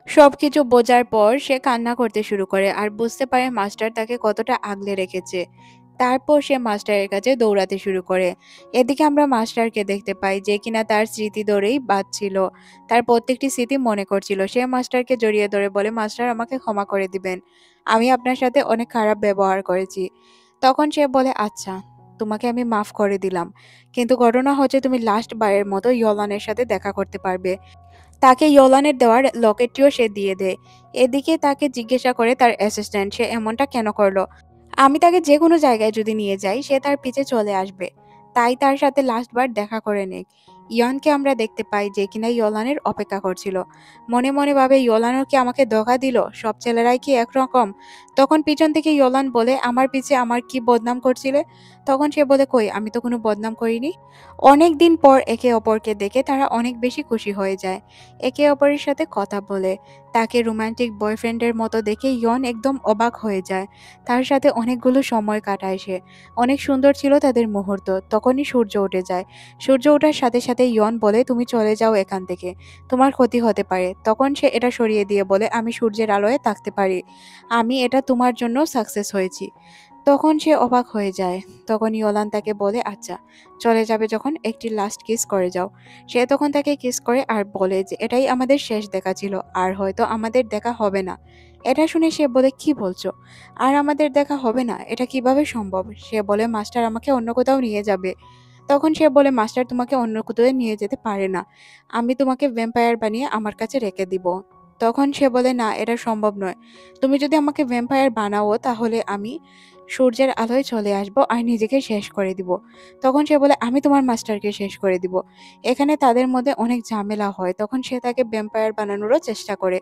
সবকিছু বোঝার পর সে কান্না করতে শুরু করে আর বুঝতে পারে মাস্টার তাকে কতটা আগলে রেখেছে। তারপর সে মাস্টারের কাছে দৌড়াতে শুরু করে। এদিকে আমরা মাস্টারকে দেখতে পাই যে কিনা তার স্মৃতি ধরেই বাঁচছিল। তার প্রত্যেকটি স্মৃতি মনে করছিল। সে মাস্টারকে জড়িয়ে ধরে বলে, মাস্টার আমাকে ক্ষমা করে দিবেন। আমি আপনার সাথে অনেক খারাপ ব্যবহার করেছি। তখন সে বলে, আচ্ছা, তোমাকে আমি মাফ করে দিলাম। কিন্তু ঘটনা হচ্ছে তুমি লাস্ট বারের মতো ইয়লানের সাথে দেখা করতে পারবে। তাকে ইয়োলানের দেওয়ার লকেটটিও সে দিয়ে দেয়। এদিকে তাকে জিজ্ঞাসা করে তার অ্যাসিস্ট্যান্ট সে এমনটা কেন করলো। আমি তাকে যে কোনো জায়গায় যদি নিয়ে যাই সে তার পিছে চলে আসবে। তাই তার সাথে লাস্ট বার দেখা করে নেই। ইয়নকে আমরা দেখতে পাই যে কিনা ইয়োলানের অপেক্ষা করছিল। মনে মনে ভাবে, ইয়োলানও কি আমাকে ধোঁকা দিল? সব ছেলেরাই কি একরকম? তখন পিছন থেকে ইয়োলান বলে, আমার পিছে আমার কি বদনাম করছিলে? তখন সে বলে, কই, আমি তো কোনো বদনাম করিনি। অনেক দিন পর একে অপরকে দেখে তারা অনেক বেশি খুশি হয়ে যায়। একে অপরের সাথে কথা বলে। তাকে রোমান্টিক বয়ফ্রেন্ডের মতো দেখে ইয়ন একদম অবাক হয়ে যায়। তার সাথে অনেকগুলো সময় কাটায় সে। অনেক সুন্দর ছিল তাদের মুহূর্ত। তখনই সূর্য উঠে যায়। সূর্য ওঠার সাথে সাথে ইয়ন বলে, তুমি চলে যাও এখান থেকে। তোমার ক্ষতি হতে পারে। তখন সে এটা সরিয়ে দিয়ে বলে, আমি সূর্যের আলোয় থাকতে পারি। আমি এটা তোমার জন্য সাকসেস হয়েছি। তখন সে অবাক হয়ে যায়। তখন ইয়োলান তাকে বলে, আচ্ছা, চলে যাবে যখন একটি লাস্ট কিস করে যাও। সে তখন তাকে কিস করে আর বলে যে এটাই আমাদের শেষ দেখা ছিল, আর হয়তো আমাদের দেখা হবে না। এটা শুনে সে বলে, কি বলছো? আর আমাদের দেখা হবে না? এটা কিভাবে সম্ভব? সে বলে, মাস্টার আমাকে অন্য কোথাও নিয়ে যাবে। তখন সে বলে, মাস্টার তোমাকে অন্য কোথাও নিয়ে যেতে পারে না। আমি তোমাকে ভ্যাম্পায়ার বানিয়ে আমার কাছে রেখে দিব। তখন সে বলে, না, এটা সম্ভব নয়। তুমি যদি আমাকে ভ্যাম্পায়ার বানাও তাহলে আমি সূর্যের আলোয় চলে আসবো আর নিজেকে শেষ করে দিব। তখন সে বলে, আমি তোমার মাস্টারকে শেষ করে দিব। এখানে তাদের মধ্যে অনেক ঝামেলা হয়। তখন সে তাকে ভ্যাম্পায়ার বানানোরও চেষ্টা করে।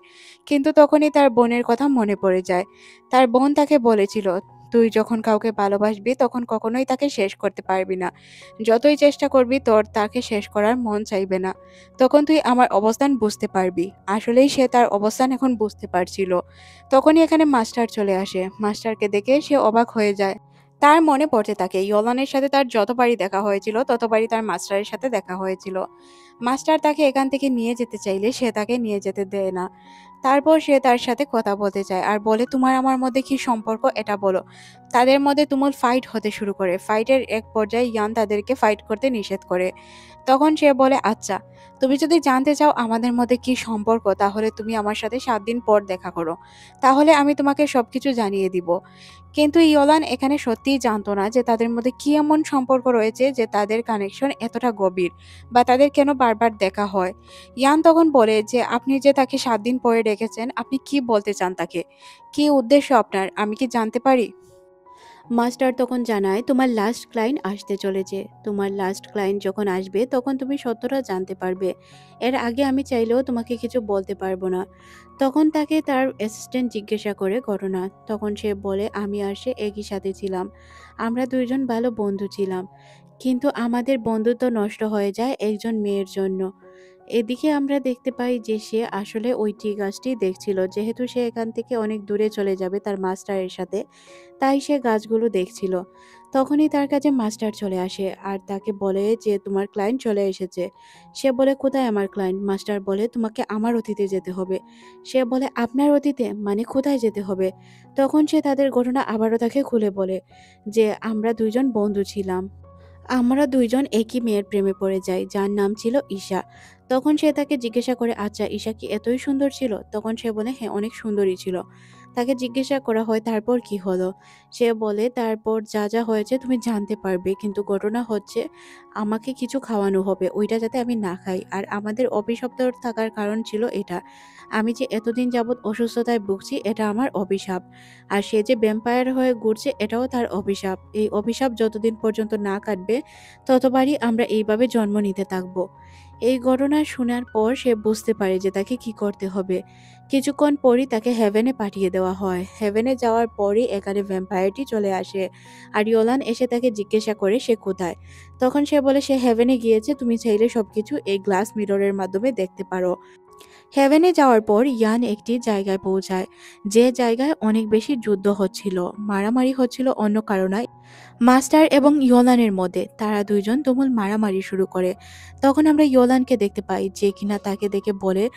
কিন্তু তখনই তার বোনের কথা মনে পড়ে যায়। তার বোন তাকে বলেছিল, তুই যখন কাউকে ভালোবাসবি তখন কখনোই তাকে শেষ করতে পারবি না। যতই চেষ্টা করবি তোর তাকে শেষ করার মন চাইবে না। তখন তুই আমার অবস্থান বুঝতে পারবি। আসলেই সে তার অবস্থান এখন বুঝতে পারছিল। তখনই এখানে মাস্টার চলে আসে। মাস্টারকে দেখে সে অবাক হয়ে যায়। তার মনে পড়তে থাকে ইয়োলানের সাথে তার যতবারই দেখা হয়েছিল ততবারই তার মাস্টারের সাথে দেখা হয়েছিল। মাস্টার তাকে এখান থেকে নিয়ে যেতে চাইলে সে তাকে নিয়ে যেতে দেয় না। তারপর সে তার সাথে কথা বলতে চায় আর বলে, তোমার আমার মধ্যে কি সম্পর্ক এটা বলো। তাদের মধ্যে তুমুল ফাইট হতে শুরু করে। ফাইটের এক পর্যায়ে ইয়ান তাদেরকে ফাইট করতে নিষেধ করে। তখন সে বলে, আচ্ছা, তুমি যদি জানতে চাও আমাদের মধ্যে কি সম্পর্ক তাহলে তুমি আমার সাথে 7 দিন পর দেখা করো। তাহলে আমি তোমাকে সবকিছু জানিয়ে দিব। কিন্তু ইয়োলান এখানে সত্যিই জানতো না যে তাদের মধ্যে কি এমন সম্পর্ক রয়েছে যে তাদের কানেকশন এতটা গভীর, বা তাদের কেন বারবার দেখা হয়। ইয়ান তখন বলে যে আপনি যে তাকে 7 দিন পরে রেখেছেন, আপনি কি বলতে চান তাকে? কি উদ্দেশ্য আপনার? আমি কি জানতে পারি? মাস্টার তখন জানায়, তোমার লাস্ট ক্লায়েন্ট আসতে চলেছে। তোমার লাস্ট ক্লায়েন্ট যখন আসবে তখন তুমি সত্যটা জানতে পারবে। এর আগে আমি চাইলেও তোমাকে কিছু বলতে পারবো না। তখন তাকে তার অ্যাসিস্ট্যান্ট জিজ্ঞাসা করে ঘটনা। তখন সে বলে, আমি আর সে একই সাথে ছিলাম। আমরা দুইজন ভালো বন্ধু ছিলাম। কিন্তু আমাদের বন্ধুত্ব নষ্ট হয়ে যায় একজন মেয়ের জন্য। এদিকে আমরা দেখতে পাই যে সে আসলে ওই টি গাছটি দেখছিল। যেহেতু সে এখান থেকে অনেক দূরে চলে যাবে তার মাস্টারের সাথে, তাই সে গাছগুলো দেখছিল। তখনই তার কাছে মাস্টার চলে আসে আর তাকে বলে যে তোমার ক্লায়েন্ট চলে এসেছে। সে বলে, কোথায় আমার ক্লায়েন্ট? মাস্টার বলে, তোমাকে আমার অতীতে যেতে হবে। সে বলে, আপনার অতীতে মানে কোথায় যেতে হবে? তখন সে তাদের ঘটনা আবারও তাকে খুলে বলে যে আমরা দুইজন বন্ধু ছিলাম। আমরা দুইজন একই মেয়ের প্রেমে পড়ে যাই যার নাম ছিল ঈশা। তখন সে তাকে জিজ্ঞাসা করে, আচ্ছা, ঈশা কি এতই সুন্দর ছিল? তখন সে বলে, হ্যাঁ, অনেক সুন্দরী ছিল। তাকে জিজ্ঞাসা করা হয়, তারপর কি হলো? সে বলে, তারপর যা যা হয়েছে তুমি জানতে পারবে, কিন্তু ঘটনা হচ্ছে আমাকে কিছু খাওয়ানো হবে, ওইটা যাতে আমি না খাই। আর আমাদের অভিশপ্ত থাকার কারণ ছিল এটা, আমি যে এতদিন যাবৎ অসুস্থতায় ভুগছি এটা আমার অভিশাপ। আর সে যে ভ্যাম্পায়ার হয়ে ঘুরছে এটাও তার অভিশাপ। এই অভিশাপ যতদিন পর্যন্ত না কাটবে ততবারই আমরা এইভাবে জন্ম নিতে থাকবো। এই ঘটনা শোনার পর সে বুঝতে পারে যে তাকে কি করতে হবে। কিছুক্ষণ পরই তাকে হেভেনে পাঠিয়ে দেওয়া হয়। হেভেনে যাওয়ার পরই এখানে ভ্যাম্পায়ারটি চলে আসে আর ইয়োলান এসে তাকে জিজ্ঞাসা করে সে কোথায়। তখন সে বলে সে হেভেনে গিয়েছে, তুমি চাইলে সবকিছু এই গ্লাস মিররের মাধ্যমে দেখতে পারো। হেভেনে যাওয়ার পর ইয়ান একটি জায়গায় পৌঁছায়, যে জায়গায় অনেক বেশি যুদ্ধ হচ্ছিল, মারামারি হচ্ছিল অন্য কারণে মাস্টার এবং ইয়োলানের মধ্যে। তারা দুইজন তুমুল মারামারি শুরু করে। তখন আমরা ইয়োলানকে দেখতে পাই যে কিনা তাকে দেখে বলে,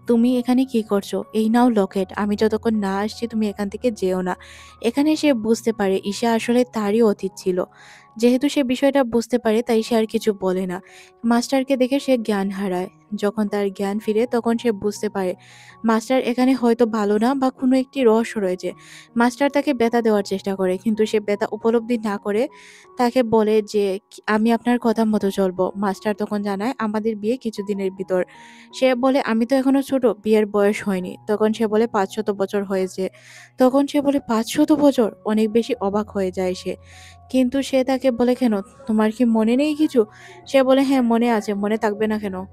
তুমি এখানে কি করছো? এই নাও লকেট। আমি যতক্ষণ না আসছি তুমি এখান থেকে যেও না।" এখানে সে বুঝতে পারে ঈশা আসলে তারই অতীত ছিল। যেহেতু সে বিষয়টা বুঝতে পারে তাই সে আর কিছু বলে না। মাস্টারকে দেখে সে জ্ঞান হারায়। যখন তার জ্ঞান ফিরে তখন সে বুঝতে পারে মাস্টার এখানে হয়তো ভালো না বা কোনো একটি রহস্য রয়েছে। মাস্টার তাকে ব্যথা দেওয়ার চেষ্টা করে কিন্তু সে ব্যথা উপলব্ধি না করে তাকে বলে যে, "আমি আপনার কথা মতো চলবো।" মাস্টার তখন জানায়, "আমাদের বিয়ে কিছুদিনের ভিতর।" সে বলে, "আমি তো এখনো ছোট, বিয়ের বয়স হয়নি।" তখন সে বলে, "৫০০ বছর হয়েছে।" তখন সে বলে, "৫০০ বছর?" অনেক বেশি অবাক হয়ে যায় সে। কিন্তু সে তাকে বলে, "কেন? তোমার কি মনে নেই কিছু?" সে বলে, "হ্যাঁ, মনে আছে। মনে থাকবে না কেন?"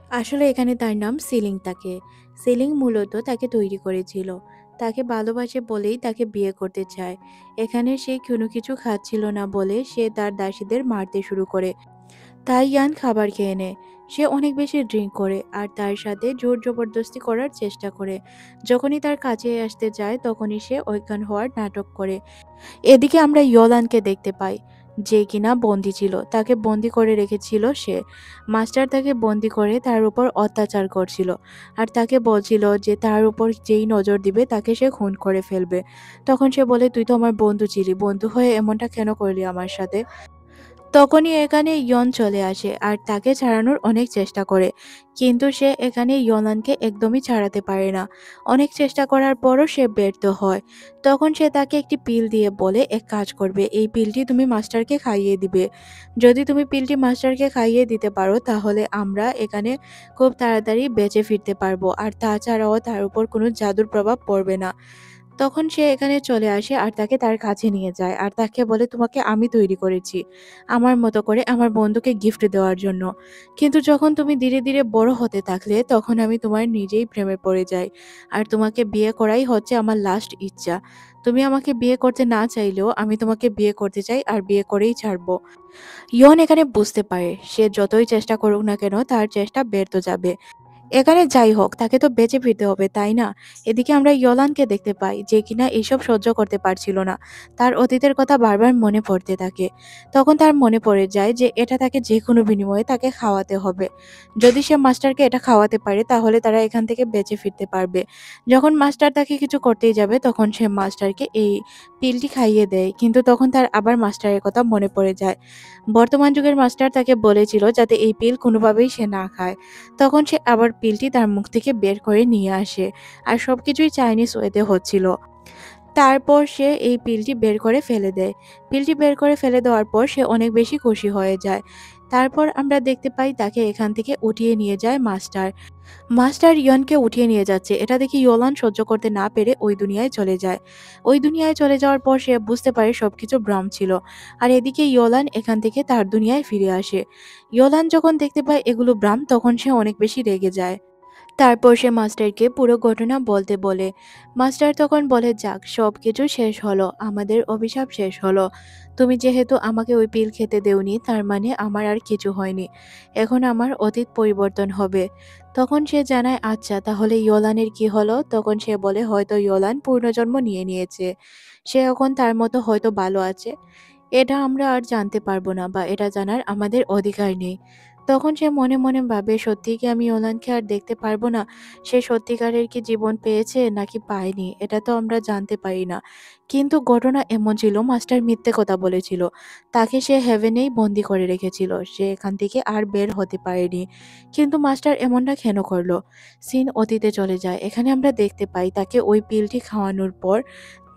আসলে এখানে তার নাম সিলিং তাকে। সিলিং মূলত তাকে তৈরি করেছিল। তাকে ভালোবাসে বলেই তাকে বিয়ে করতে চায়। এখানে সে কোনো কিছু খাচ্ছিল না বলে সে তার দাসীদের মারতে শুরু করে। তাই ইয়ান খাবার খেয়ে নেয়। সে অনেক বেশি ড্রিংক করে আর তার সাথে জোর জবরদস্তি করার চেষ্টা করে। যখনই তার কাছে আসতে যায় তখনই সে অজ্ঞান হওয়ার নাটক করে। এদিকে আমরা ইয়োলানকে দেখতে পাই, যে কিনা বন্দী ছিল। তাকে বন্দী করে রেখেছিল সে। মাস্টার তাকে বন্দী করে তার উপর অত্যাচার করছিল। আর তাকে বলছিল যে তার উপর যেই নজর দিবে তাকে সে খুন করে ফেলবে। তখন সে বলে, "তুই তো আমার বন্ধু ছিলি। বন্ধু হয়ে এমনটা কেন করলি আমার সাথে?" তখনই এখানে ইয়ন চলে আসে আর তাকে ছাড়ানোর অনেক চেষ্টা করে। কিন্তু সে এখানে ইয়োনানকে একদমই ছাড়াতে পারে না। অনেক চেষ্টা করার পরও সে ব্যর্থ হয়। তখন সে তাকে একটি পিল দিয়ে বলে, "এক কাজ করবে, এই পিলটি তুমি মাস্টারকে খাইয়ে দিবে। যদি তুমি পিলটি মাস্টারকে খাইয়ে দিতে পারো তাহলে আমরা এখানে খুব তাড়াতাড়ি বেঁচে ফিরতে পারবো। আর তাছাড়াও তার উপর কোনো জাদুর প্রভাব পড়বে না।" তখন সে এখানে চলে আসে আর তাকে তার কাছে নিয়ে যায় আর তাকে বলে, "তোমাকে আমি তৈরি করেছি আমার মতো করে আমার বন্ধুকে গিফট দেওয়ার জন্য। কিন্তু যখন তুমি ধীরে ধীরে বড় হতে থাকলে তখন আমি তোমার নিজেই প্রেমে পড়ে যাই। আর তোমাকে বিয়ে করাই হচ্ছে আমার লাস্ট ইচ্ছা। তুমি আমাকে বিয়ে করতে না চাইলেও আমি তোমাকে বিয়ে করতে চাই আর বিয়ে করেই ছাড়বো।" ইয়ন এখানে বুঝতে পারে সে যতই চেষ্টা করুক না কেন তার চেষ্টা ব্যর্থ যাবে। এখানে যাই হোক তাকে তো বেঁচে ফিরতে হবে, তাই না? এদিকে আমরা ইয়োলানকে দেখতে পাই যে কিনা এসব সহ্য করতে পারছিল না। তার অতীতের কথা বারবার মনে পড়তে থাকে। তখন তার মনে পড়ে যায় যে এটা তাকে যেকোনো বিনিময়ে তাকে খাওয়াতে হবে। যদি সে মাস্টারকে এটা খাওয়াতে পারে তাহলে তারা এখান থেকে বেঁচে ফিরতে পারবে। যখন মাস্টার তাকে কিছু করতেই যাবে তখন সে মাস্টারকে এই পিলটি খাইয়ে দেয়। কিন্তু তখন তার আবার মাস্টারের কথা মনে পড়ে যায়। বর্তমান যুগের মাস্টার তাকে বলেছিল যাতে এই পিল কোনোভাবেই সে না খায়। তখন সে আবার পিলটি তার মুখ থেকে বের করে নিয়ে আসে। আর সবকিছুই চাইনিজ ওয়েতে হচ্ছিল। তারপর সে এই পিলটি বের করে ফেলে দেয়। পিলটি বের করে ফেলে দেওয়ার পর সে অনেক বেশি খুশি হয়ে যায়। তারপর আমরা দেখতে পাই তাকে এখান থেকে উঠিয়ে নিয়ে যায় মাস্টার। মাস্টার ইয়নকে উঠিয়ে নিয়ে যাচ্ছে। এটা দেখে ইয়োলান সহ্য করতে না পেরে ওই দুনিয়ায় চলে যায়। ওই দুনিয়ায় চলে যাওয়ার পর সে বুঝতে পারে সবকিছু ভ্রম ছিল। আর এদিকে ইয়োলান এখান থেকে তার দুনিয়ায় ফিরে আসে। ইয়োলান যখন দেখতে পায় এগুলো ভ্রম তখন সে অনেক বেশি রেগে যায়। তারপর সে মাস্টারকে পুরো ঘটনা বলতে বলে। মাস্টার তখন বলে, "যাক, সবকিছু শেষ হলো, আমাদের অভিশাপ শেষ হলো। তুমি যেহেতু আমাকে ওই পিল খেতে দেওনি তার মানে আমার আর কিছু হয়নি। এখন আমার অতীত পরিবর্তন হবে।" তখন সে জানায়, "আচ্ছা, তাহলে ইয়োলানের কি হলো?" তখন সে বলে, "হয়তো ইয়োলান পুনর্জন্ম নিয়ে নিয়েছে। সে এখন তার মতো হয়তো ভালো আছে। এটা আমরা আর জানতে পারবো না বা এটা জানার আমাদের অধিকার নেই।" তখন সে মনে মনে ভাবে, সত্যিই কি আমি ওলানকে আর দেখতে পারবো না? সে সত্যিকারের কি জীবন পেয়েছে নাকি পায়নি? এটা তো আমরা জানতে পারি না। কিন্তু ঘটনা এমন ছিল মাস্টার মিথ্যে কথা বলেছিল। তাকে সে হেভেনেই বন্দি করে রেখেছিল। সে এখান থেকে আর বের হতে পারেনি। কিন্তু মাস্টার এমনটা কেন করলো? সিন অতীতে চলে যায়। এখানে আমরা দেখতে পাই তাকে ওই পিলটি খাওয়ানোর পর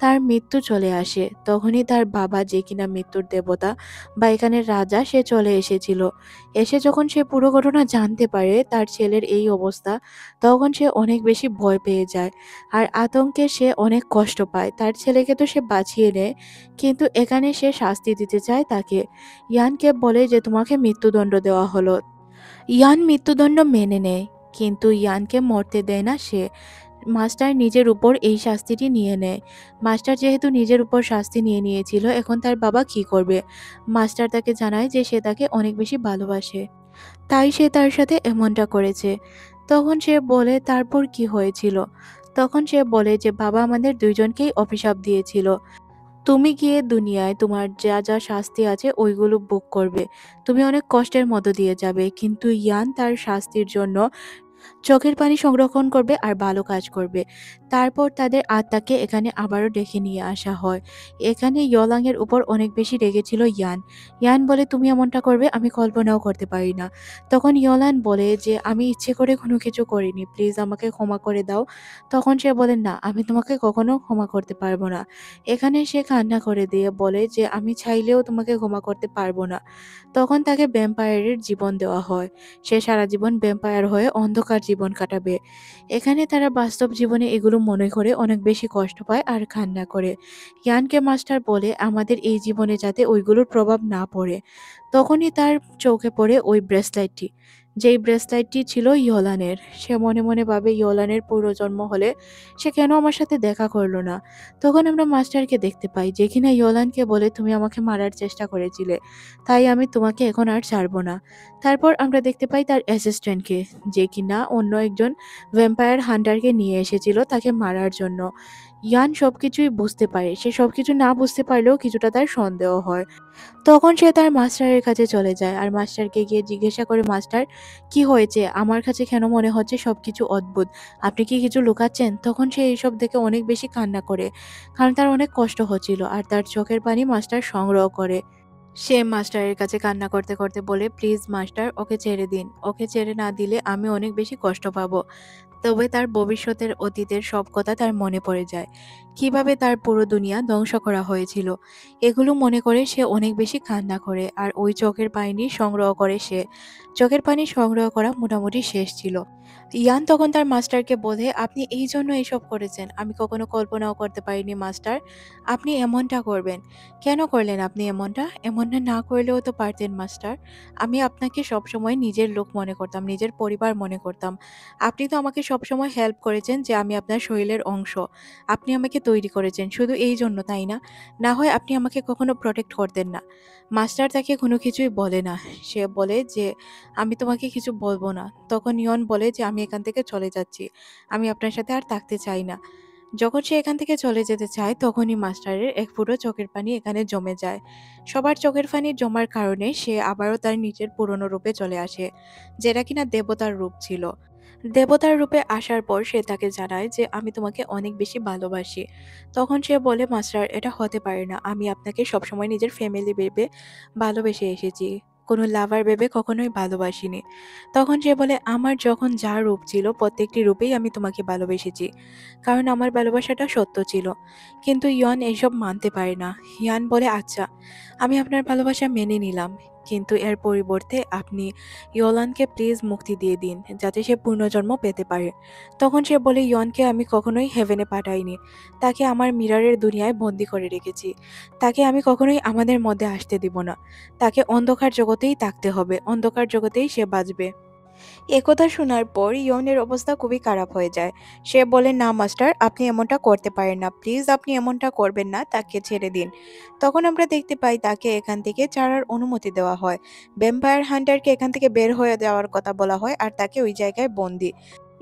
তার মৃত্যু চলে আসে। তখনই তার বাবা, যে কিনা মৃত্যুর দেবতা বা এখানের রাজা, সে চলে এসেছিল। এসে যখন সে পুরো ঘটনা জানতে পারে তার ছেলের এই অবস্থা, তখন সে অনেক বেশি ভয় পেয়ে যায়। আর আতঙ্কে সে অনেক কষ্ট পায়। তার ছেলেকে তো সে বাঁচিয়ে নেয়, কিন্তু এখানে সে শাস্তি দিতে চায় তাকে। ইয়ানকে বলে যে তোমাকে মৃত্যুদণ্ড দেওয়া হলো। ইয়ান মৃত্যুদণ্ড মেনে নেয়, কিন্তু ইয়ানকে মরতে দেয় না সে। মাস্টার নিজের উপর এই শাস্তিটি নিয়ে নেয়। মাস্টার যেহেতু নিজের উপর শাস্তি নিয়ে নিয়েছিল, এখন তার বাবা কি করবে? মাস্টার তাকে জানায় যে সে তাকে অনেক বেশি ভালোবাসে। তাই সে তার সাথে এমনটা করেছে। তখন সে বলে, "তারপর কি হয়েছিল?" তখন সে বলে যে, "বাবা আমাদের দুইজনকেই অভিশাপ দিয়েছিল। তুমি গিয়ে দুনিয়ায় তোমার যা যা শাস্তি আছে ওইগুলো ভোগ করবে। তুমি অনেক কষ্টের মধ্য দিয়ে যাবে। কিন্তু ইয়ান তার শাস্তির জন্য চোখের পানি সংরক্ষণ করবে আর ভালো কাজ করবে। তারপর তাদের আত্মাকে এখানে আবারও ডেকে নিয়ে আসা হয়। এখানে ইয়লাং এর উপর অনেক বেশি রেগেছিল ইয়ান। ইয়ান বলে, তুমি এমনটা করবে আমি কল্পনাও করতে পারি না। তখন ইয়লান বলে যে আমি ইচ্ছে করে কোনো কিছু করিনি, প্লিজ আমাকে ক্ষমা করে দাও। তখন সে বলে, না আমি তোমাকে কখনো ক্ষমা করতে পারবো না। এখানে সে কান্না করে দিয়ে বলে যে আমি চাইলেও তোমাকে ক্ষমা করতে পারবো না। তখন তাকে ভ্যাম্পায়ারের জীবন দেওয়া হয়। সে সারা জীবন ভ্যাম্পায়ার হয়ে অন্ধকার জীবন কাটাবে। এখানে তারা বাস্তব জীবনে এগুলো মনে করে অনেক বেশি কষ্ট পায় আর কান্না করে। ইয়ানকে মাস্টার বলে আমাদের এই জীবনে যাতে ওইগুলোর প্রভাব না পড়ে। তখনই তার চোখে পড়ে ওই ব্রেসলাইটটি, যেই ব্রেসলাইটটি ছিল ইয়োলানের। সে মনে মনে ভাবে ইয়োলানের পুনর্জন্ম হলে সে কেন আমার সাথে দেখা করলো না। তখন আমরা মাস্টারকে দেখতে পাই যে কিনা ইয়োলানকে বলে, তুমি আমাকে মারার চেষ্টা করেছিলে, তাই আমি তোমাকে এখন আর ছাড়বো না। তারপর আমরা দেখতে পাই তার অ্যাসিস্ট্যান্টকে, যে কিনা অন্য একজন ভ্যাম্পায়ার হান্টারকে নিয়ে এসেছিল তাকে মারার জন্য। ইয়ান সবকিছুই বুঝতে পারে, সে সবকিছু না বুঝতে পারলেও কিছুটা তার সন্দেহ হয়। তখন সে তার মাস্টারের কাছে চলে যায় আর মাস্টারকে গিয়ে জিজ্ঞাসা করে, মাস্টার কি হয়েছে, আমার কাছে কেন মনে হচ্ছে সবকিছু অদ্ভুত, আপনি কি কিছু লুকাচ্ছেন? তখন সে এইসব দেখে অনেক বেশি কান্না করে, কারণ তার অনেক কষ্ট হচ্ছিল আর তার চোখের পানি মাস্টার সংগ্রহ করে। সে মাস্টারের কাছে কান্না করতে করতে বলে, প্লিজ মাস্টার ওকে ছেড়ে দিন, ওকে ছেড়ে না দিলে আমি অনেক বেশি কষ্ট পাবো। তবে তার ভবিষ্যতের অতীতের সব কথা তার মনে পড়ে যায়, কিভাবে তার পুরো দুনিয়া ধ্বংস করা হয়েছিল। এগুলো মনে করে সে অনেক বেশি কান্না করে আর ওই চোখের পানি সংগ্রহ করে। সে চোখের পানি সংগ্রহ করা মোটামুটি শেষ ছিল। ইয়ান তখন তার মাস্টারকে বলে, আপনি এই জন্য এইসব করেছেন, আমি কখনো কল্পনাও করতে পারিনি মাস্টার আপনি এমনটা করবেন। কেন করলেন আপনি এমনটা? এমনটা না করলেও তো পারতেন মাস্টার। আমি আপনাকে সবসময় নিজের লোক মনে করতাম, নিজের পরিবার মনে করতাম। আপনি তো আমাকে সবসময় হেল্প করেছেন যে আমি আপনার শরীরের অংশ। আপনি আমাকে তৈরি করেছেন শুধু এই জন্য, তাই না? না হয় আপনি আমাকে কখনো প্রোটেক্ট করতেন না। মাস্টার তাকে কোনো কিছুই বলে না। সে বলে যে আমি তোমাকে কিছু বলবো না। তখন ইয়ন বলে যে আমি এখান থেকে চলে যাচ্ছি, আমি আপনার সাথে আর থাকতে চাই না। যখন সে এখান থেকে চলে যেতে চায় তখনই মাস্টারের এক ফুটো চোখের পানি এখানে জমে যায়। সবার চোখের পানি জমার কারণে সে আবারও তার নিজের পুরনো রূপে চলে আসে, যেটা কিনা দেবতার রূপ ছিল। দেবতার রূপে আসার পর সে তাকে জানায় যে আমি তোমাকে অনেক বেশি ভালোবাসি। তখন সে বলে, মাস্টার এটা হতে পারে না, আমি আপনাকে সবসময় নিজের ফ্যামিলি ভেবে ভালোবেসে এসেছি, কোনো লাভার ভেবে কখনোই ভালোবাসিনি। তখন সে বলে, আমার যখন যা রূপ ছিল প্রত্যেকটি রূপেই আমি তোমাকে ভালোবেসেছি, কারণ আমার ভালোবাসাটা সত্য ছিল। কিন্তু ইয়ন এইসব মানতে পারে না। ইয়ান বলে, আচ্ছা আমি আপনার ভালোবাসা মেনে নিলাম, কিন্তু এর পরিবর্তে আপনি ইয়োলানকে প্লিজ মুক্তি দিয়ে দিন যাতে সে পুনর্জন্ম পেতে পারে। তখন সে বলে, ইয়নকে আমি কখনোই হেভেনে পাঠাইনি, তাকে আমার মিররের দুনিয়ায় বন্দি করে রেখেছি। তাকে আমি কখনোই আমাদের মধ্যে আসতে দিব না। তাকে অন্ধকার জগতেই থাকতে হবে, অন্ধকার জগতেই সে বাঁচবে। একথা শোনার পর ইয়নের অবস্থা খুবই খারাপ হয়ে যায়। সে বলে, না মাস্টার আপনি এমনটা করতে পারেন না, প্লিজ আপনি এমনটা করবেন না, তাকে ছেড়ে দিন। তখন আমরা দেখতে পাই তাকে এখান থেকে ছাড়ার অনুমতি দেওয়া হয়। ভ্যাম্পায়ার হান্টারকে এখান থেকে বের হয়ে যাওয়ার কথা বলা হয় আর তাকে ওই জায়গায় বন্দি।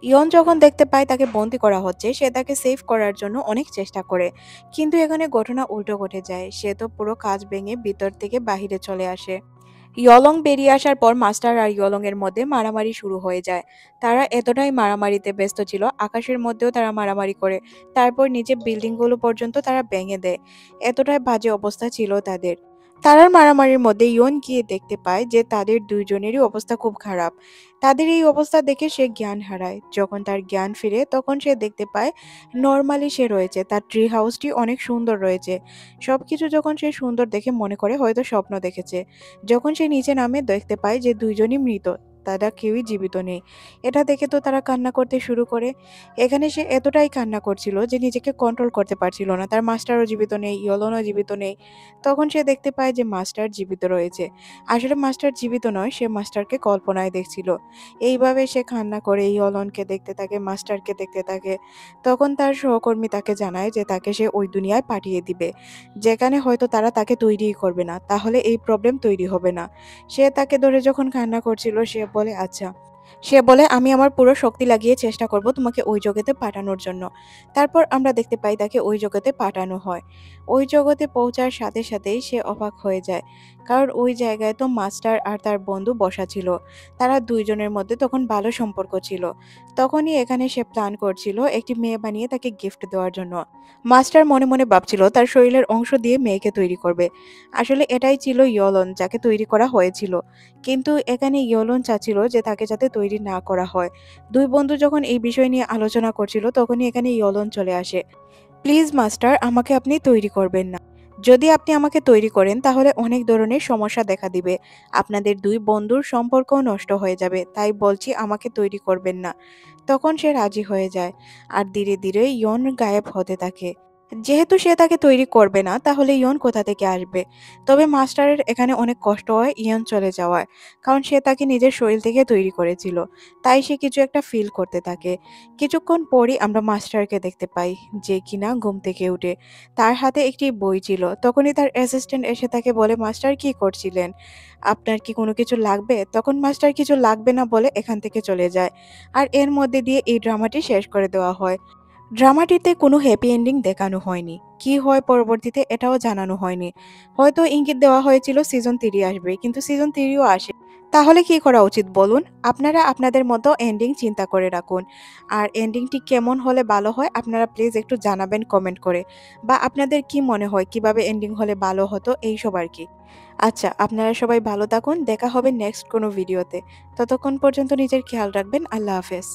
ইয়ন যখন দেখতে পায় তাকে বন্দি করা হচ্ছে, সে তাকে সেভ করার জন্য অনেক চেষ্টা করে, কিন্তু এখানে ঘটনা উল্টো ঘটে যায়। সে তো পুরো কাজ ভেঙে ভিতর থেকে বাহিরে চলে আসে। ইয়লং বেরিয়ে আসার পর মাস্টার আর ইয়লং এর মধ্যে মারামারি শুরু হয়ে যায়। তারা এতটাই মারামারিতে ব্যস্ত ছিল, আকাশের মধ্যেও তারা মারামারি করে, তারপর নিচে বিল্ডিং গুলো পর্যন্ত তারা ভেঙে দেয়। এতটাই বাজে অবস্থা ছিল তাদের। তারার মারামারির মধ্যে ইয়ন গিয়ে দেখতে পায় যে তাদের দুইজনেরই অবস্থা খুব খারাপ। তাদের এই অবস্থা দেখে সে জ্ঞান হারায়। যখন তার জ্ঞান ফিরে তখন সে দেখতে পায় নর্মালি সে রয়েছে, তার ট্রি হাউসটি অনেক সুন্দর রয়েছে। সবকিছু যখন সে সুন্দর দেখে মনে করে হয়তো স্বপ্ন দেখেছে। যখন সে নিচে নামে দেখতে পায় যে দুইজনই মৃত, তারা কেউই জীবিত নেই। এটা দেখে তো তারা কান্না করতে শুরু করে। এখানে সে এতটাই কান্না করছিল যে নিজেকে কন্ট্রোল করতে পারছিল না। তার মাস্টারও জীবিত নেই, ইয়লনও জীবিত নেই। তখন সে দেখতে পায় যে মাস্টার জীবিত রয়েছে। আসলে মাস্টার জীবিত নয়, সে মাস্টারকে কল্পনায় দেখছিল। এইভাবে সে কান্না করে ইয়লনকে দেখতে থাকে, মাস্টারকে দেখতে থাকে। তখন তার সহকর্মী তাকে জানায় যে তাকে সে ওই দুনিয়ায় পাঠিয়ে দিবে, যেখানে হয়তো তারা তাকে তৈরিই করবে না, তাহলে এই প্রবলেম তৈরি হবে না। সে তাকে ধরে যখন কান্না করছিল সে বলে, আচ্ছা। সে বলে, আমি আমার পুরো শক্তি লাগিয়ে চেষ্টা করব তোমাকে ওই জগতে পাঠানোর জন্য। তারপর আমরা দেখতে পাই তাকে ওই জগতে পাঠানো হয়। ওই জগতে পৌঁছার সাথে সাথেই সে অবাক হয়ে যায়, কারণ ওই জায়গায় তো মাস্টার আর তার বন্ধু বসা ছিল। তারা দুইজনের মধ্যে তখন ভালো সম্পর্ক ছিল। তখনই এখানে সে প্ল্যান করছিল একটি মেয়ে বানিয়ে তাকে গিফট দেওয়ার জন্য। মাস্টার মনে মনে ভাবছিল তার শরীরের অংশ দিয়ে মেয়েকে তৈরি করবে। আসলে এটাই ছিল ইয়োলন যাকে তৈরি করা হয়েছিল। কিন্তু এখানে ইয়োলন চাচ্ছিল যে তাকে যাতে তৈরি না করা হয়। দুই বন্ধু যখন এই বিষয় নিয়ে আলোচনা করছিল তখনই এখানে ইয়োলন চলে আসে। প্লিজ মাস্টার, আমাকে আপনি তৈরি করবেন না। যদি আপনি আমাকে তৈরি করেন তাহলে অনেক ধরনের সমস্যা দেখা দিবে। আপনাদের দুই বন্ধুর সম্পর্কও নষ্ট হয়ে যাবে। তাই বলছি আমাকে তৈরি করবেন না। তখন সে রাজি হয়ে যায়। আর ধীরে ধীরে ইয়ন গায়েব হতে থাকে। যেহেতু সে তাকে তৈরি করবে না তাহলে ইয়ন কোথা থেকে আসবে? তবে মাস্টারের এখানে অনেক কষ্ট হয় ইয়ন চলে যাওয়ায়। কারণ সে তাকে নিজের শরীর থেকে তৈরি করেছিল। তাই সে কিছু একটা ফিল করতে থাকে। কিছুক্ষণ পরই আমরা মাস্টারকে দেখতে পাই, যে কিনা ঘুম থেকে উঠে। তার হাতে একটি বই ছিল। তখনই তার অ্যাসিস্ট্যান্ট এসে তাকে বলে, মাস্টার কি করছিলেন? আপনার কি কোনো কিছু লাগবে? তখন মাস্টার কিছু লাগবে না বলে এখান থেকে চলে যায়। আর এর মধ্যে দিয়ে এই ড্রামাটি শেষ করে দেওয়া হয়। ড্রামাটিতে কোনো হ্যাপি এন্ডিং দেখানো হয়নি। কি হয় পরবর্তীতে এটাও জানানো হয়নি। হয়তো ইঙ্গিত দেওয়া হয়েছিল সিজন 3 আসবে, কিন্তু সিজন 3ও আসে। তাহলে কি করা উচিত বলুন? আপনারা আপনাদের মতো এন্ডিং চিন্তা করে রাখুন। আর এন্ডিংটি কেমন হলে ভালো হয় আপনারা প্লিজ একটু জানাবেন কমেন্ট করে। বা আপনাদের কি মনে হয় কিভাবে এন্ডিং হলে ভালো হতো এইসব আরকি। আচ্ছা, আপনারা সবাই ভালো থাকুন। দেখা হবে নেক্সট কোনো ভিডিওতে। ততক্ষণ পর্যন্ত নিজের খেয়াল রাখবেন। আল্লাহ হাফেজ।